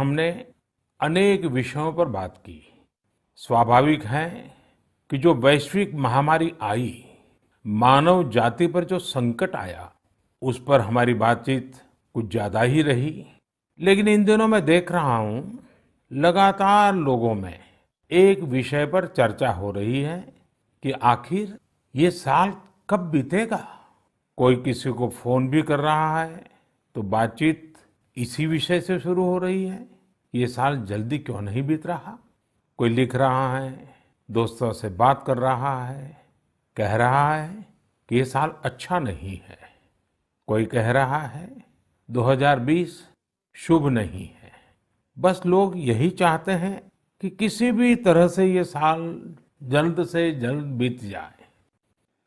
हमने अनेक विषयों पर बात की। स्वाभाविक है कि जो वैश्विक महामारी आई, मानव जाति पर जो संकट आया, उस पर हमारी बातचीत कुछ ज्यादा ही रही। लेकिन इन दिनों मैं देख रहा हूं, लगातार लोगों में एक विषय पर चर्चा हो रही है कि आखिर ये साल कब बीतेगा। कोई किसी को फोन भी कर रहा है तो बातचीत इसी विषय से शुरू हो रही है, ये साल जल्दी क्यों नहीं बीत रहा। कोई लिख रहा है, दोस्तों से बात कर रहा है, कह रहा है कि ये साल अच्छा नहीं है। कोई कह रहा है 2020 शुभ नहीं है। बस लोग यही चाहते हैं कि किसी भी तरह से ये साल जल्द से जल्द बीत जाए।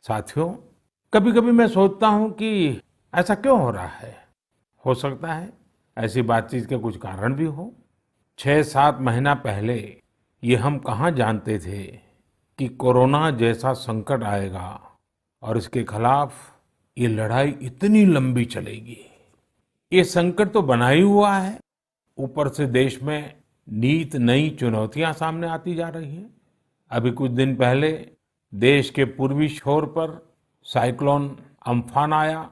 साथियों, कभी कभी मैं सोचता हूं कि ऐसा क्यों हो रहा है। हो सकता है ऐसी बातचीत के कुछ कारण भी हो। 6-7 महीना पहले ये हम कहाँ जानते थे कि कोरोना जैसा संकट आएगा और इसके खिलाफ ये लड़ाई इतनी लंबी चलेगी। ये संकट तो बना ही हुआ है, ऊपर से देश में नित नई चुनौतियां सामने आती जा रही हैं। अभी कुछ दिन पहले देश के पूर्वी छोर पर साइक्लोन अम्फान आया,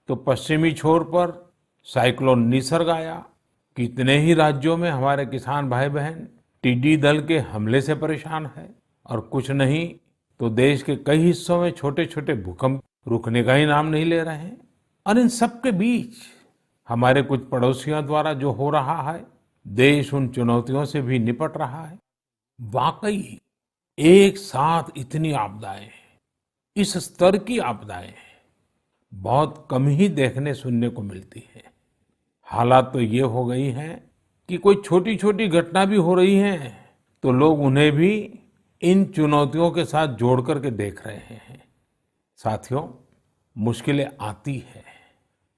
तो पश्चिमी छोर पर साइक्लोन निसर्ग आया। कितने ही राज्यों में हमारे किसान भाई बहन टिड्डी दल के हमले से परेशान है, और कुछ नहीं तो देश के कई हिस्सों में छोटे छोटे भूकंप रुकने का ही नाम नहीं ले रहे हैं। और इन सब के बीच हमारे कुछ पड़ोसियों द्वारा जो हो रहा है, देश उन चुनौतियों से भी निपट रहा है। वाकई एक साथ इतनी आपदाएं, इस स्तर की आपदाएं बहुत कम ही देखने सुनने को मिलती है। हालात तो ये हो गई हैं कि कोई छोटी छोटी घटना भी हो रही है तो लोग उन्हें भी इन चुनौतियों के साथ जोड़ करके देख रहे हैं। साथियों, मुश्किलें आती हैं,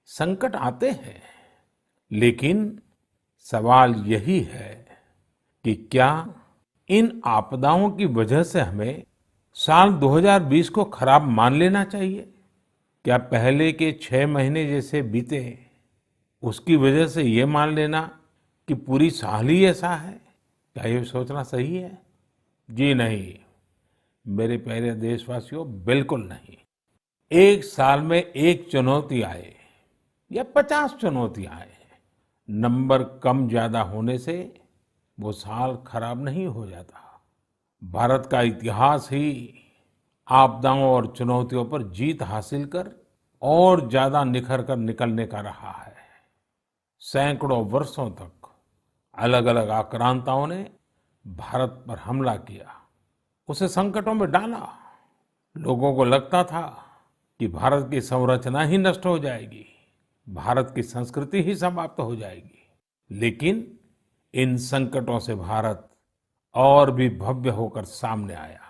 संकट आते हैं, लेकिन सवाल यही है कि क्या इन आपदाओं की वजह से हमें साल 2020 को खराब मान लेना चाहिए। क्या पहले के 6 महीने जैसे बीते, उसकी वजह से ये मान लेना कि पूरी साल ही ऐसा है, क्या ये सोचना सही है? जी नहीं, मेरे प्यारे देशवासियों, बिल्कुल नहीं। एक साल में एक चुनौती आए या 50 चुनौतियां आए, नंबर कम ज्यादा होने से वो साल खराब नहीं हो जाता। भारत का इतिहास ही आपदाओं और चुनौतियों पर जीत हासिल कर और ज्यादा निखर कर निकलने का रहा है। सैकड़ों वर्षों तक अलग अलग आक्रांताओं ने भारत पर हमला किया, उसे संकटों में डाला। लोगों को लगता था कि भारत की संरचना ही नष्ट हो जाएगी, भारत की संस्कृति ही समाप्त हो जाएगी। लेकिन इन संकटों से भारत और भी भव्य होकर सामने आया।